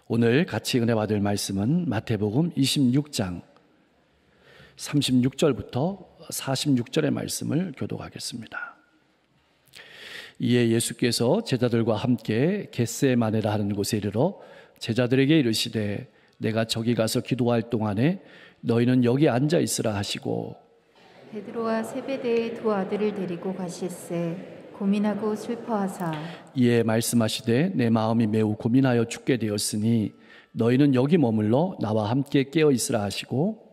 오늘 같이 은혜 받을 말씀은 마태복음 26장 36절부터 46절의 말씀을 교독하겠습니다. 이에 예수께서 제자들과 함께 겟세마네라 하는 곳에 이르러 제자들에게 이르시되 내가 저기 가서 기도할 동안에 너희는 여기 앉아 있으라 하시고 베드로와 세베대의 두 아들을 데리고 가실새 고민하고 슬퍼하사 이에 말씀하시되 내 마음이 매우 고민하여 죽게 되었으니 너희는 여기 머물러 나와 함께 깨어 있으라 하시고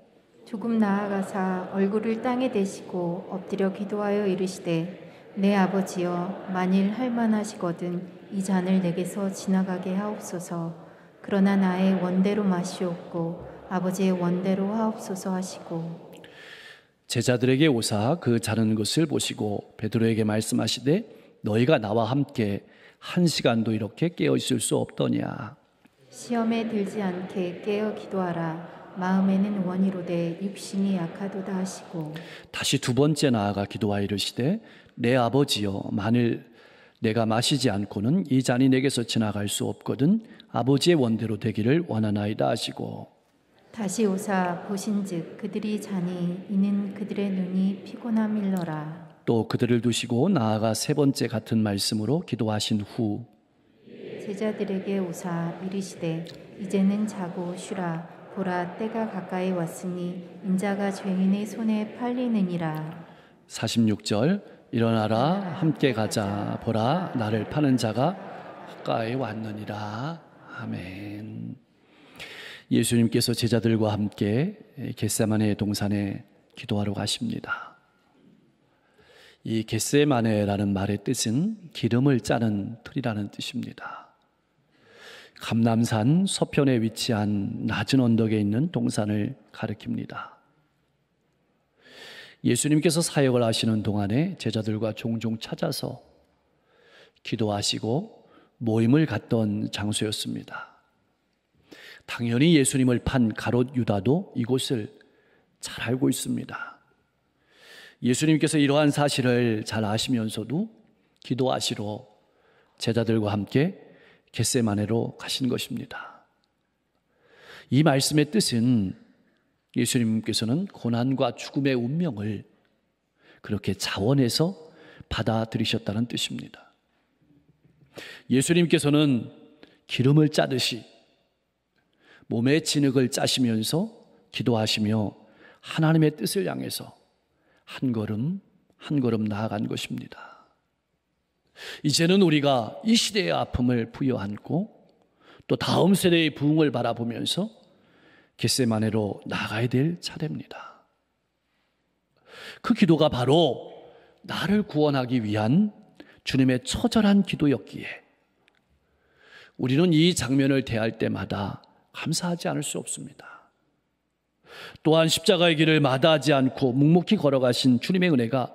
조금 나아가사 얼굴을 땅에 대시고 엎드려 기도하여 이르시되 내 아버지여 만일 할만하시거든 이 잔을 내게서 지나가게 하옵소서. 그러나 나의 원대로 마시옵고 아버지의 원대로 하옵소서 하시고 제자들에게 오사 그 자는 것을 보시고 베드로에게 말씀하시되 너희가 나와 함께 한 시간도 이렇게 깨어 있을 수 없더냐. 시험에 들지 않게 깨어 기도하라. 마음에는 원이로되 육신이 약하도다 하시고 다시 두 번째 나아가 기도하여 이르시되 내 아버지여 만일 내가 마시지 않고는 이 잔이 내게서 지나갈 수 없거든 아버지의 원대로 되기를 원하나이다 하시고 다시 오사 보신즉 그들이 자니 이는 그들의 눈이 피곤함일러라. 또 그들을 두시고 나아가 세 번째 같은 말씀으로 기도하신 후 제자들에게 오사 이르시되 이제는 자고 쉬라. 보라 때가 가까이 왔으니 인자가 죄인의 손에 팔리느니라. 46절 일어나라 함께 가자 보라 나를 파는 자가 가까이 왔느니라. 아멘. 예수님께서 제자들과 함께 겟세마네 동산에 기도하러 가십니다. 이 겟세마네라는 말의 뜻은 기름을 짜는 틀이라는 뜻입니다. 감람산 서편에 위치한 낮은 언덕에 있는 동산을 가리킵니다. 예수님께서 사역을 하시는 동안에 제자들과 종종 찾아서 기도하시고 모임을 갖던 장소였습니다. 당연히 예수님을 판 가롯 유다도 이곳을 잘 알고 있습니다. 예수님께서 이러한 사실을 잘 아시면서도 기도하시러 제자들과 함께 겟세마네로 가신 것입니다. 이 말씀의 뜻은 예수님께서는 고난과 죽음의 운명을 그렇게 자원해서 받아들이셨다는 뜻입니다. 예수님께서는 기름을 짜듯이 몸의 진흙을 짜시면서 기도하시며 하나님의 뜻을 향해서 한 걸음 한 걸음 나아간 것입니다. 이제는 우리가 이 시대의 아픔을 부여안고 또 다음 세대의 부흥을 바라보면서 겟세마네로 나가야 될 차례입니다. 그 기도가 바로 나를 구원하기 위한 주님의 처절한 기도였기에 우리는 이 장면을 대할 때마다 감사하지 않을 수 없습니다. 또한 십자가의 길을 마다하지 않고 묵묵히 걸어가신 주님의 은혜가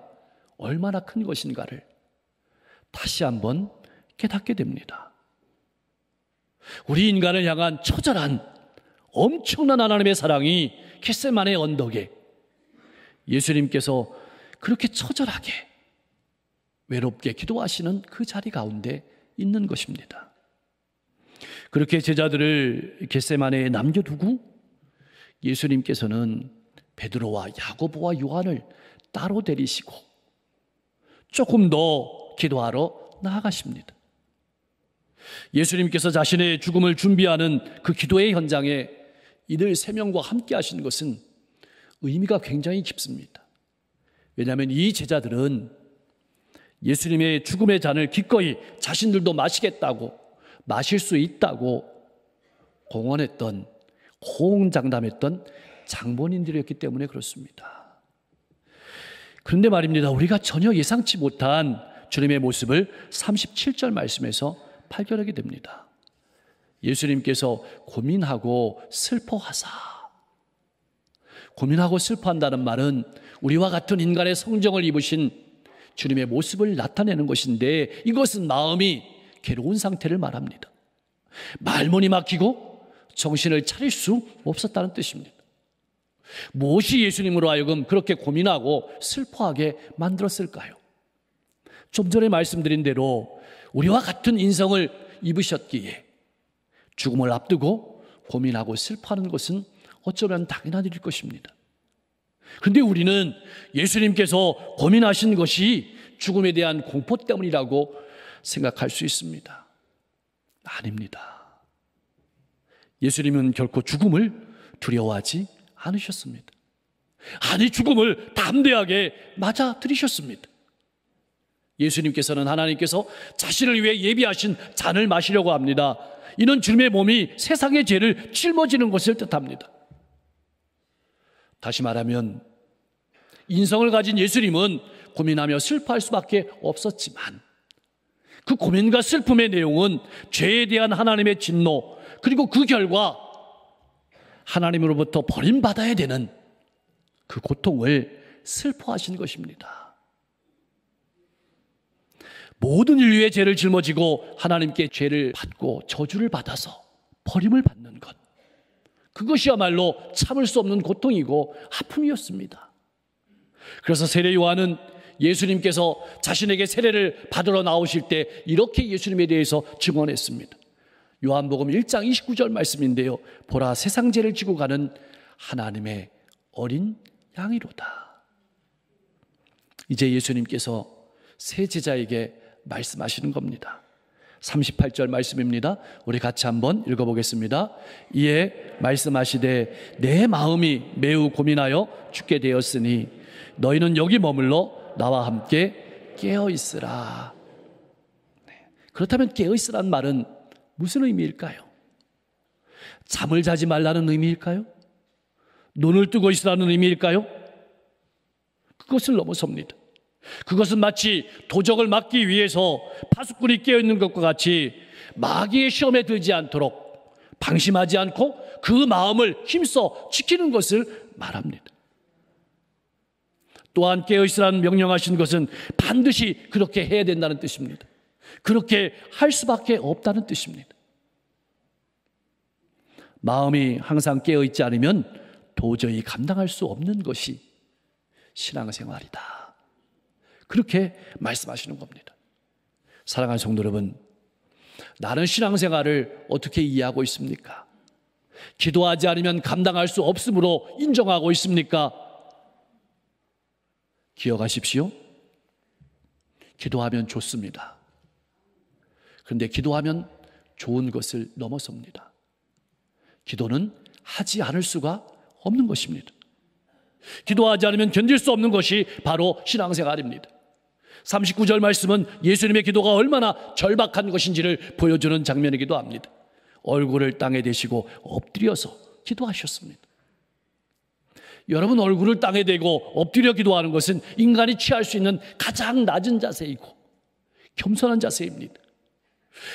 얼마나 큰 것인가를 다시 한번 깨닫게 됩니다. 우리 인간을 향한 처절한 엄청난 하나님의 사랑이 겟세마네 언덕에 예수님께서 그렇게 처절하게 외롭게 기도하시는 그 자리 가운데 있는 것입니다. 그렇게 제자들을 겟세마네에 남겨두고 예수님께서는 베드로와 야고보와 요한을 따로 데리시고 조금 더 기도하러 나아가십니다. 예수님께서 자신의 죽음을 준비하는 그 기도의 현장에 이들 세 명과 함께 하신 것은 의미가 굉장히 깊습니다. 왜냐하면 이 제자들은 예수님의 죽음의 잔을 기꺼이 자신들도 마시겠다고 마실 수 있다고 공언했던 호응장담했던 장본인들이었기 때문에 그렇습니다. 그런데 말입니다. 우리가 전혀 예상치 못한 주님의 모습을 37절 말씀에서 발견하게 됩니다. 예수님께서 고민하고 슬퍼하사. 고민하고 슬퍼한다는 말은 우리와 같은 인간의 성정을 입으신 주님의 모습을 나타내는 것인데 이것은 마음이 괴로운 상태를 말합니다. 말문이 막히고 정신을 차릴 수 없었다는 뜻입니다. 무엇이 예수님으로 하여금 그렇게 고민하고 슬퍼하게 만들었을까요? 좀 전에 말씀드린 대로 우리와 같은 인성을 입으셨기에 죽음을 앞두고 고민하고 슬퍼하는 것은 어쩌면 당연한 일일 것입니다. 그런데 우리는 예수님께서 고민하신 것이 죽음에 대한 공포 때문이라고 생각할 수 있습니다. 아닙니다. 예수님은 결코 죽음을 두려워하지 않으셨습니다. 아니, 죽음을 담대하게 맞아들이셨습니다. 예수님께서는 하나님께서 자신을 위해 예비하신 잔을 마시려고 합니다. 이는 주님의 몸이 세상의 죄를 짊어지는 것을 뜻합니다. 다시 말하면 인성을 가진 예수님은 고민하며 슬퍼할 수밖에 없었지만 그 고민과 슬픔의 내용은 죄에 대한 하나님의 진노, 그리고 그 결과 하나님으로부터 버림받아야 되는 그 고통을 슬퍼하신 것입니다. 모든 인류의 죄를 짊어지고 하나님께 죄를 받고 저주를 받아서 버림을 받는 것, 그것이야말로 참을 수 없는 고통이고 아픔이었습니다. 그래서 세례 요한은 예수님께서 자신에게 세례를 받으러 나오실 때 이렇게 예수님에 대해서 증언했습니다. 요한복음 1장 29절 말씀인데요. 보라, 세상 죄를 지고 가는 하나님의 어린 양이로다. 이제 예수님께서 새 제자에게 말씀하시는 겁니다. 38절 말씀입니다. 우리 같이 한번 읽어보겠습니다. 이에 말씀하시되 내 마음이 매우 고민하여 죽게 되었으니 너희는 여기 머물러 나와 함께 깨어있으라. 그렇다면 깨어있으라는 말은 무슨 의미일까요? 잠을 자지 말라는 의미일까요? 눈을 뜨고 있으라는 의미일까요? 그것을 넘어섭니다. 그것은 마치 도적을 막기 위해서 파수꾼이 깨어있는 것과 같이 마귀의 시험에 들지 않도록 방심하지 않고 그 마음을 힘써 지키는 것을 말합니다. 또한 깨어있으라는 명령하신 것은 반드시 그렇게 해야 된다는 뜻입니다. 그렇게 할 수밖에 없다는 뜻입니다. 마음이 항상 깨어있지 않으면 도저히 감당할 수 없는 것이 신앙생활이다. 그렇게 말씀하시는 겁니다. 사랑하는 성도 여러분, 나는 신앙생활을 어떻게 이해하고 있습니까? 기도하지 않으면 감당할 수 없으므로 인정하고 있습니까? 기억하십시오. 기도하면 좋습니다. 그런데 기도하면 좋은 것을 넘어섭니다. 기도는 하지 않을 수가 없는 것입니다. 기도하지 않으면 견딜 수 없는 것이 바로 신앙생활입니다. 39절 말씀은 예수님의 기도가 얼마나 절박한 것인지를 보여주는 장면이기도 합니다. 얼굴을 땅에 대시고 엎드려서 기도하셨습니다. 여러분, 얼굴을 땅에 대고 엎드려 기도하는 것은 인간이 취할 수 있는 가장 낮은 자세이고 겸손한 자세입니다.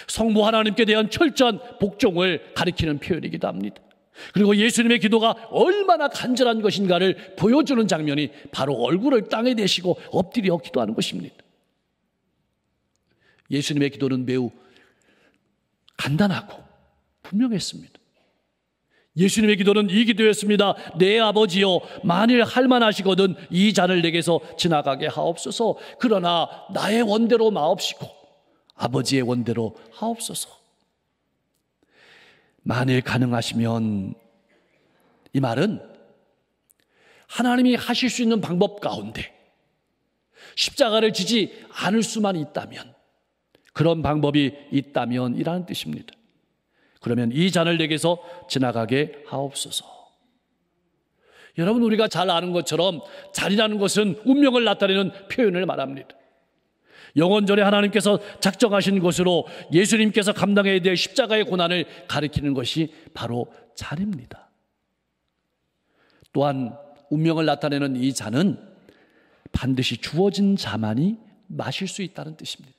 성부 하나님께 대한 철저한 복종을 가리키는 표현이기도 합니다. 그리고 예수님의 기도가 얼마나 간절한 것인가를 보여주는 장면이 바로 얼굴을 땅에 대시고 엎드려 기도하는 것입니다. 예수님의 기도는 매우 간단하고 분명했습니다. 예수님의 기도는 이 기도였습니다. 내 아버지여, 만일 할만하시거든 이 잔을 내게서 지나가게 하옵소서. 그러나 나의 원대로 마옵시고 아버지의 원대로 하옵소서. 만일 가능하시면, 이 말은 하나님이 하실 수 있는 방법 가운데 십자가를 지지 않을 수만 있다면, 그런 방법이 있다면 이라는 뜻입니다. 그러면 이 잔을 내게서 지나가게 하옵소서. 여러분, 우리가 잘 아는 것처럼 잔이라는 것은 운명을 나타내는 표현을 말합니다. 영원전에 하나님께서 작정하신 것으로 예수님께서 감당해야 될 십자가의 고난을 가리키는 것이 바로 잔입니다. 또한 운명을 나타내는 이 잔은 반드시 주어진 자만이 마실 수 있다는 뜻입니다.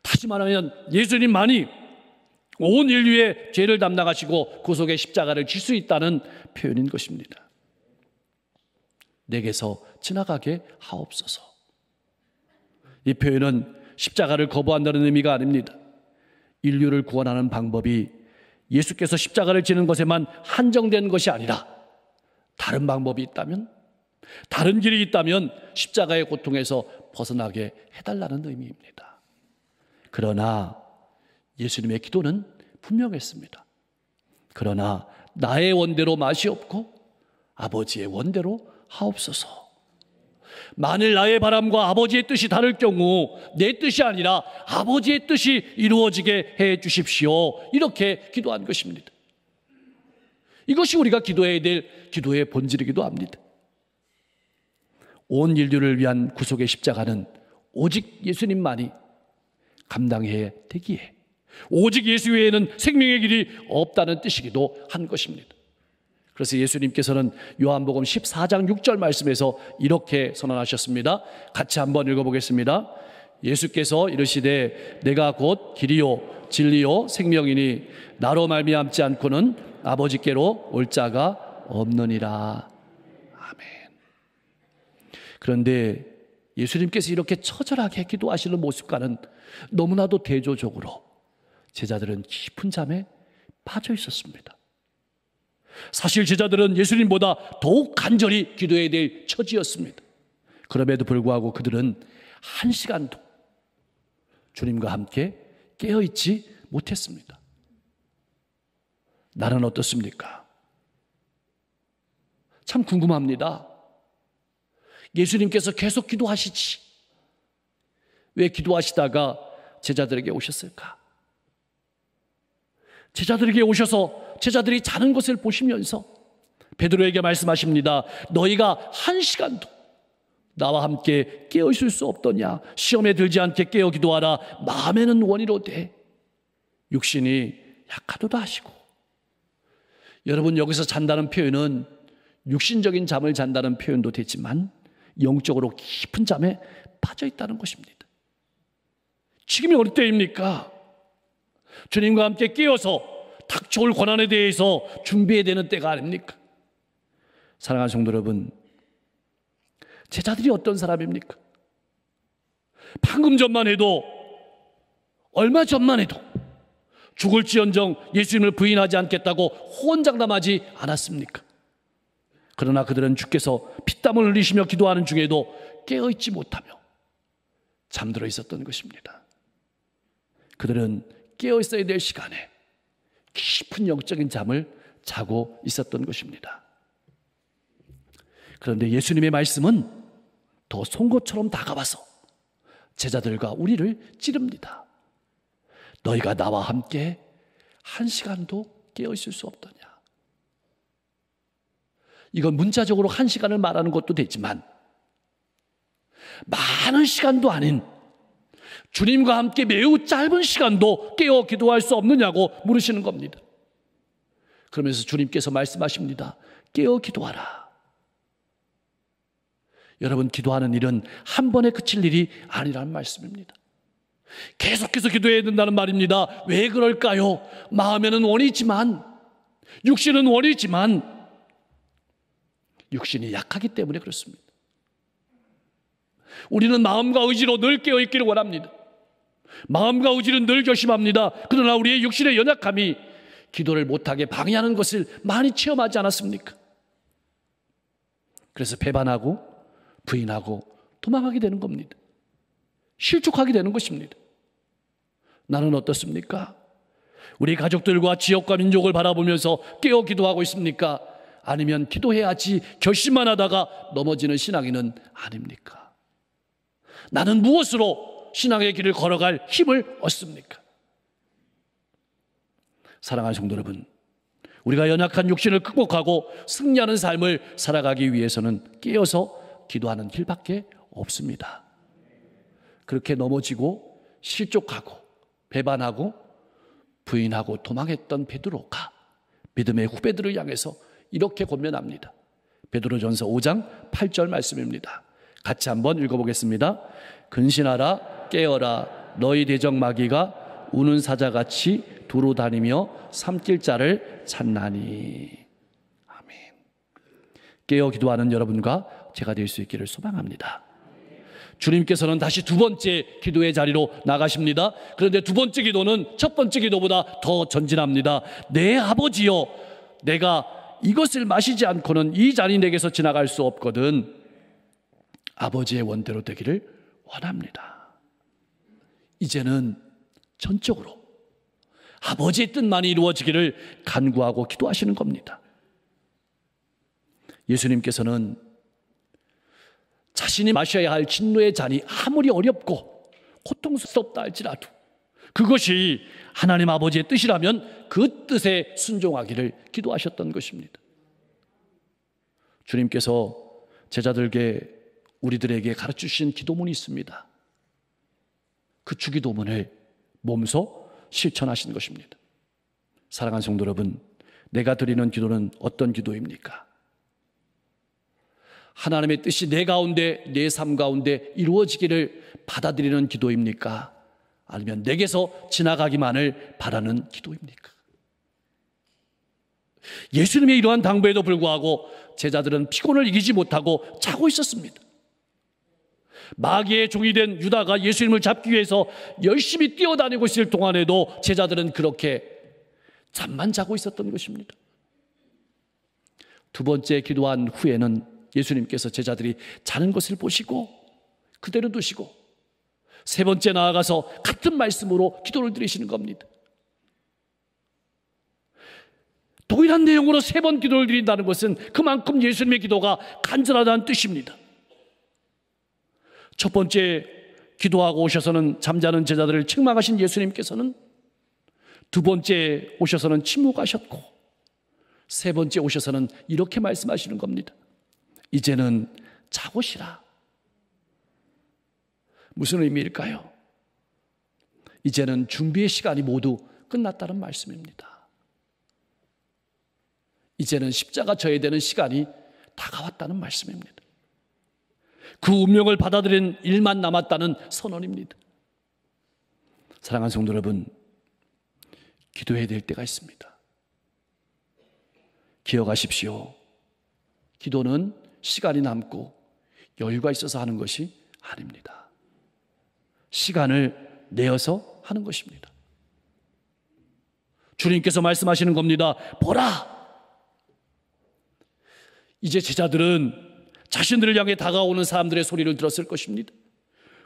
다시 말하면 예수님만이 온 인류의 죄를 담당하시고 그 속에 십자가를 질 수 있다는 표현인 것입니다. 내게서 지나가게 하옵소서. 이 표현은 십자가를 거부한다는 의미가 아닙니다. 인류를 구원하는 방법이 예수께서 십자가를 지는 것에만 한정된 것이 아니라 다른 방법이 있다면, 다른 길이 있다면 십자가의 고통에서 벗어나게 해달라는 의미입니다. 그러나 예수님의 기도는 분명했습니다. 그러나 나의 원대로 맛이 없고 아버지의 원대로 하옵소서. 만일 나의 바람과 아버지의 뜻이 다를 경우 내 뜻이 아니라 아버지의 뜻이 이루어지게 해 주십시오. 이렇게 기도한 것입니다. 이것이 우리가 기도해야 될 기도의 본질이기도 합니다. 온 인류를 위한 구속의 십자가는 오직 예수님만이 감당해야 되기에 오직 예수 외에는 생명의 길이 없다는 뜻이기도 한 것입니다. 그래서 예수님께서는 요한복음 14장 6절 말씀에서 이렇게 선언하셨습니다. 같이 한번 읽어보겠습니다. 예수께서 이르시되 내가 곧 길이요 진리요 생명이니 나로 말미암지 않고는 아버지께로 올 자가 없느니라. 아멘. 그런데 예수님께서 이렇게 처절하게 기도하시는 모습과는 너무나도 대조적으로 제자들은 깊은 잠에 빠져 있었습니다. 사실 제자들은 예수님보다 더욱 간절히 기도해야 될 처지였습니다. 그럼에도 불구하고 그들은 한 시간도 주님과 함께 깨어있지 못했습니다. 나는 어떻습니까? 참 궁금합니다. 예수님께서 계속 기도하시지 왜 기도하시다가 제자들에게 오셨을까? 제자들에게 오셔서 제자들이 자는 것을 보시면서 베드로에게 말씀하십니다. 너희가 한 시간도 나와 함께 깨어 있을 수 없더냐? 시험에 들지 않게 깨어 기도하라. 마음에는 원이로되 육신이 약하도다 하시고. 여러분, 여기서 잔다는 표현은 육신적인 잠을 잔다는 표현도 되지만 영적으로 깊은 잠에 빠져 있다는 것입니다. 지금이 어느 때입니까? 주님과 함께 깨어서 닥쳐올 고난에 대해서 준비해야 되는 때가 아닙니까? 사랑하는 성도 여러분, 제자들이 어떤 사람입니까? 방금 전만 해도, 얼마 전만 해도 죽을지언정 예수님을 부인하지 않겠다고 호언장담하지 않았습니까? 그러나 그들은 주께서 피땀을 흘리시며 기도하는 중에도 깨어있지 못하며 잠들어 있었던 것입니다. 그들은 깨어있어야 될 시간에 깊은 영적인 잠을 자고 있었던 것입니다. 그런데 예수님의 말씀은 더 송곳처럼 다가와서 제자들과 우리를 찌릅니다. 너희가 나와 함께 한 시간도 깨어있을 수 없더냐? 이건 문자적으로 한 시간을 말하는 것도 되지만 많은 시간도 아닌 주님과 함께 매우 짧은 시간도 깨어 기도할 수 없느냐고 물으시는 겁니다. 그러면서 주님께서 말씀하십니다. 깨어 기도하라. 여러분, 기도하는 일은 한 번에 그칠 일이 아니라는 말씀입니다. 계속해서 기도해야 된다는 말입니다. 왜 그럴까요? 마음에는 원이지만, 육신은 원이지만 육신이 약하기 때문에 그렇습니다. 우리는 마음과 의지로 늘 깨어있기를 원합니다. 마음과 의지는 늘 결심합니다. 그러나 우리의 육신의 연약함이 기도를 못하게 방해하는 것을 많이 체험하지 않았습니까? 그래서 배반하고 부인하고 도망하게 되는 겁니다. 실족하게 되는 것입니다. 나는 어떻습니까? 우리 가족들과 지역과 민족을 바라보면서 깨어 기도하고 있습니까? 아니면 기도해야지 결심만 하다가 넘어지는 신앙인은 아닙니까? 나는 무엇으로 신앙의 길을 걸어갈 힘을 얻습니까? 사랑하는 성도 여러분, 우리가 연약한 육신을 극복하고 승리하는 삶을 살아가기 위해서는 깨어서 기도하는 길밖에 없습니다. 그렇게 넘어지고 실족하고 배반하고 부인하고 도망했던 베드로가 믿음의 후배들을 향해서 이렇게 권면합니다. 베드로전서 5장 8절 말씀입니다. 같이 한번 읽어보겠습니다. 근신하라, 깨어라. 너희 대적 마귀가 우는 사자같이 두루 다니며 삼킬 자를 찾나니. 아멘. 깨어 기도하는 여러분과 제가 될 수 있기를 소망합니다. 주님께서는 다시 두 번째 기도의 자리로 나가십니다. 그런데 두 번째 기도는 첫 번째 기도보다 더 전진합니다. 내 아버지여, 내가 이것을 마시지 않고는 이 잔이 내게서 지나갈 수 없거든 아버지의 원대로 되기를 원합니다. 이제는 전적으로 아버지의 뜻만이 이루어지기를 간구하고 기도하시는 겁니다. 예수님께서는 자신이 마셔야 할 진노의 잔이 아무리 어렵고 고통스럽다 할지라도 그것이 하나님 아버지의 뜻이라면 그 뜻에 순종하기를 기도하셨던 것입니다. 주님께서 제자들에게 우리들에게 가르치신 기도문이 있습니다. 그 주기도문을 몸소 실천하신 것입니다. 사랑하는 성도 여러분, 내가 드리는 기도는 어떤 기도입니까? 하나님의 뜻이 내 가운데, 내 삶 가운데 이루어지기를 받아들이는 기도입니까? 아니면 내게서 지나가기만을 바라는 기도입니까? 예수님의 이러한 당부에도 불구하고 제자들은 피곤을 이기지 못하고 자고 있었습니다. 마귀의 종이 된 유다가 예수님을 잡기 위해서 열심히 뛰어다니고 있을 동안에도 제자들은 그렇게 잠만 자고 있었던 것입니다. 두 번째 기도한 후에는 예수님께서 제자들이 자는 것을 보시고 그대로 두시고 세 번째 나아가서 같은 말씀으로 기도를 드리시는 겁니다. 동일한 내용으로 세 번 기도를 드린다는 것은 그만큼 예수님의 기도가 간절하다는 뜻입니다. 첫 번째 기도하고 오셔서는 잠자는 제자들을 책망하신 예수님께서는 두 번째 오셔서는 침묵하셨고 세 번째 오셔서는 이렇게 말씀하시는 겁니다. 이제는 자고 쉬라. 무슨 의미일까요? 이제는 준비의 시간이 모두 끝났다는 말씀입니다. 이제는 십자가 져야 되는 시간이 다가왔다는 말씀입니다. 그 운명을 받아들인 일만 남았다는 선언입니다. 사랑하는 성도 여러분, 기도해야 될 때가 있습니다. 기억하십시오. 기도는 시간이 남고 여유가 있어서 하는 것이 아닙니다. 시간을 내어서 하는 것입니다. 주님께서 말씀하시는 겁니다. 보라! 이제 제자들은 자신들을 향해 다가오는 사람들의 소리를 들었을 것입니다.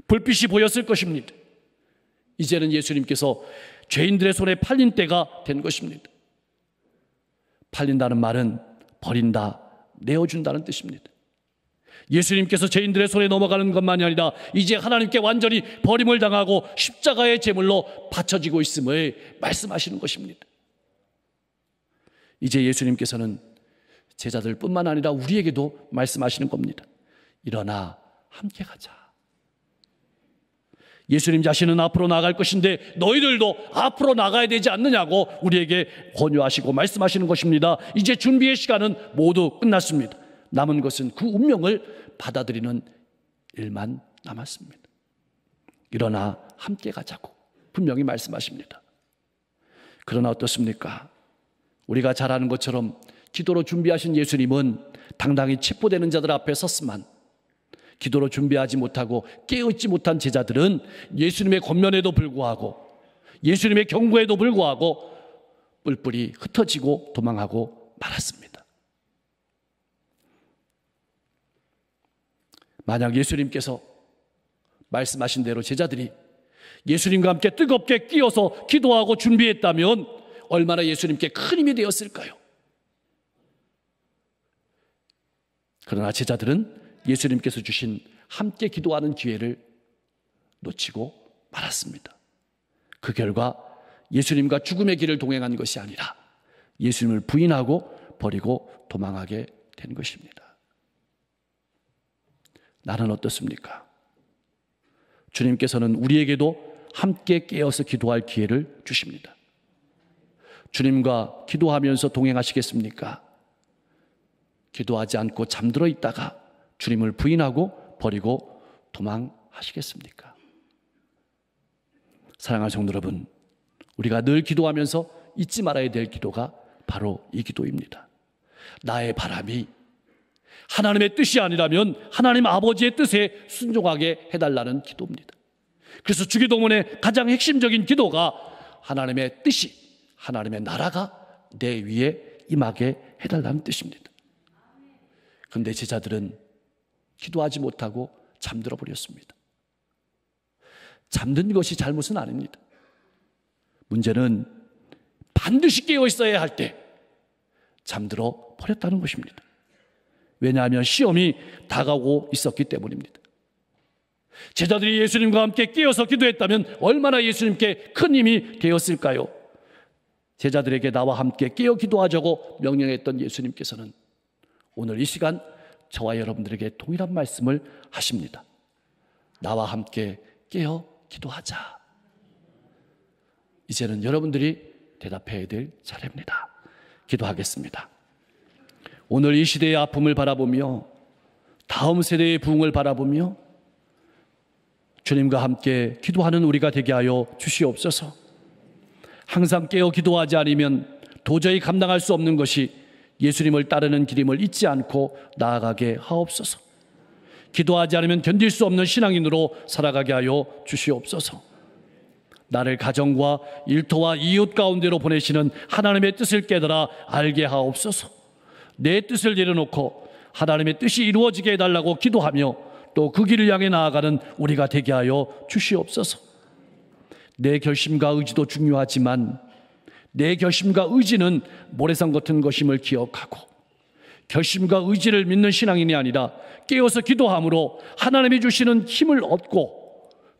불빛이 보였을 것입니다. 이제는 예수님께서 죄인들의 손에 팔린 때가 된 것입니다. 팔린다는 말은 버린다, 내어준다는 뜻입니다. 예수님께서 죄인들의 손에 넘어가는 것만이 아니라 이제 하나님께 완전히 버림을 당하고 십자가의 제물로 바쳐지고 있음을 말씀하시는 것입니다. 이제 예수님께서는 제자들뿐만 아니라 우리에게도 말씀하시는 겁니다. 일어나 함께 가자. 예수님 자신은 앞으로 나갈 것인데 너희들도 앞으로 나가야 되지 않느냐고 우리에게 권유하시고 말씀하시는 것입니다. 이제 준비의 시간은 모두 끝났습니다. 남은 것은 그 운명을 받아들이는 일만 남았습니다. 일어나 함께 가자고 분명히 말씀하십니다. 그러나 어떻습니까? 우리가 잘 아는 것처럼 기도로 준비하신 예수님은 당당히 첩보되는 자들 앞에 섰지만 기도로 준비하지 못하고 깨어있지 못한 제자들은 예수님의 권면에도 불구하고 예수님의 경고에도 불구하고 뿔뿔이 흩어지고 도망하고 말았습니다. 만약 예수님께서 말씀하신 대로 제자들이 예수님과 함께 뜨겁게 끼어서 기도하고 준비했다면 얼마나 예수님께 큰 힘이 되었을까요? 그러나 제자들은 예수님께서 주신 함께 기도하는 기회를 놓치고 말았습니다. 그 결과 예수님과 죽음의 길을 동행한 것이 아니라 예수님을 부인하고 버리고 도망하게 된 것입니다. 나는 어떻습니까? 주님께서는 우리에게도 함께 깨어서 기도할 기회를 주십니다. 주님과 기도하면서 동행하시겠습니까? 기도하지 않고 잠들어 있다가 주님을 부인하고 버리고 도망하시겠습니까? 사랑하는 성도 여러분, 우리가 늘 기도하면서 잊지 말아야 될 기도가 바로 이 기도입니다. 나의 바람이 하나님의 뜻이 아니라면 하나님 아버지의 뜻에 순종하게 해달라는 기도입니다. 그래서 주기도문의 가장 핵심적인 기도가 하나님의 뜻이, 하나님의 나라가 내 위에 임하게 해달라는 뜻입니다. 그런데 제자들은 기도하지 못하고 잠들어 버렸습니다. 잠든 것이 잘못은 아닙니다. 문제는 반드시 깨어 있어야 할 때 잠들어 버렸다는 것입니다. 왜냐하면 시험이 다가오고 있었기 때문입니다. 제자들이 예수님과 함께 깨어서 기도했다면 얼마나 예수님께 큰 힘이 되었을까요? 제자들에게 나와 함께 깨어 기도하자고 명령했던 예수님께서는 오늘 이 시간 저와 여러분들에게 동일한 말씀을 하십니다. 나와 함께 깨어 기도하자. 이제는 여러분들이 대답해야 될 차례입니다. 기도하겠습니다. 오늘 이 시대의 아픔을 바라보며 다음 세대의 부흥을 바라보며 주님과 함께 기도하는 우리가 되게 하여 주시옵소서. 항상 깨어 기도하지 않으면 도저히 감당할 수 없는 것이 예수님을 따르는 길임을 잊지 않고 나아가게 하옵소서. 기도하지 않으면 견딜 수 없는 신앙인으로 살아가게 하여 주시옵소서. 나를 가정과 일터와 이웃 가운데로 보내시는 하나님의 뜻을 깨달아 알게 하옵소서. 내 뜻을 내려놓고 하나님의 뜻이 이루어지게 해달라고 기도하며 또 그 길을 향해 나아가는 우리가 되게 하여 주시옵소서. 내 결심과 의지도 중요하지만 내 결심과 의지는 모래성 같은 것임을 기억하고 결심과 의지를 믿는 신앙인이 아니라 깨어서 기도함으로 하나님이 주시는 힘을 얻고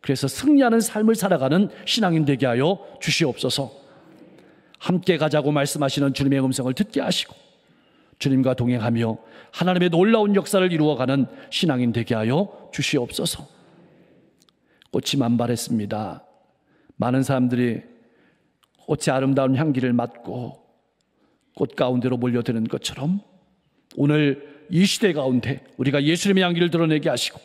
그래서 승리하는 삶을 살아가는 신앙인 되게 하여 주시옵소서. 함께 가자고 말씀하시는 주님의 음성을 듣게 하시고 주님과 동행하며 하나님의 놀라운 역사를 이루어가는 신앙인 되게 하여 주시옵소서. 꽃이 만발했습니다. 많은 사람들이 꽃의 아름다운 향기를 맡고 꽃 가운데로 몰려드는 것처럼 오늘 이 시대 가운데 우리가 예수님의 향기를 드러내게 하시고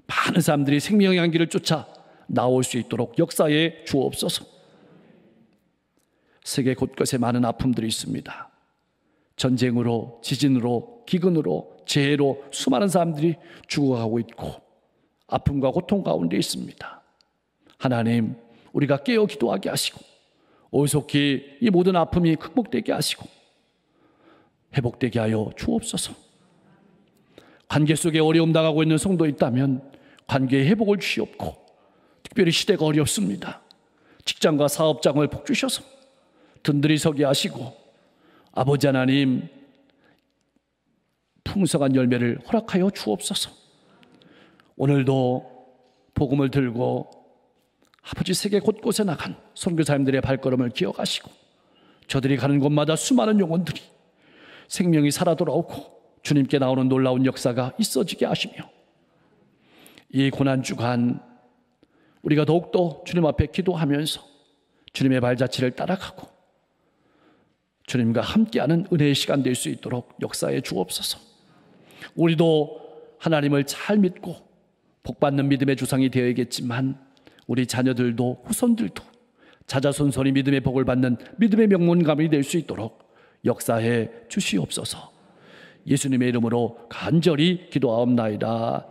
많은 사람들이 생명의 향기를 쫓아 나올 수 있도록 역사에 주옵소서. 세계 곳곳에 많은 아픔들이 있습니다. 전쟁으로, 지진으로, 기근으로, 재해로 수많은 사람들이 죽어가고 있고 아픔과 고통 가운데 있습니다. 하나님, 우리가 깨어 기도하게 하시고 오속히 이 모든 아픔이 극복되게 하시고 회복되게 하여 주옵소서. 관계 속에 어려움 당하고 있는 성도 있다면 관계의 회복을 주시옵고 특별히 시대가 어렵습니다. 직장과 사업장을 복 주셔서 든든히 서게 하시고 아버지 하나님 풍성한 열매를 허락하여 주옵소서. 오늘도 복음을 들고 아버지 세계 곳곳에 나간 선교사님들의 발걸음을 기억하시고 저들이 가는 곳마다 수많은 영혼들이 생명이 살아 돌아오고 주님께 나오는 놀라운 역사가 있어지게 하시며 이 고난주간 우리가 더욱더 주님 앞에 기도하면서 주님의 발자취를 따라가고 주님과 함께하는 은혜의 시간 될 수 있도록 역사해 주옵소서. 우리도 하나님을 잘 믿고 복받는 믿음의 주상이 되어야겠지만 우리 자녀들도 후손들도 자자손손이 믿음의 복을 받는 믿음의 명문가문이 될 수 있도록 역사해 주시옵소서. 예수님의 이름으로 간절히 기도하옵나이다.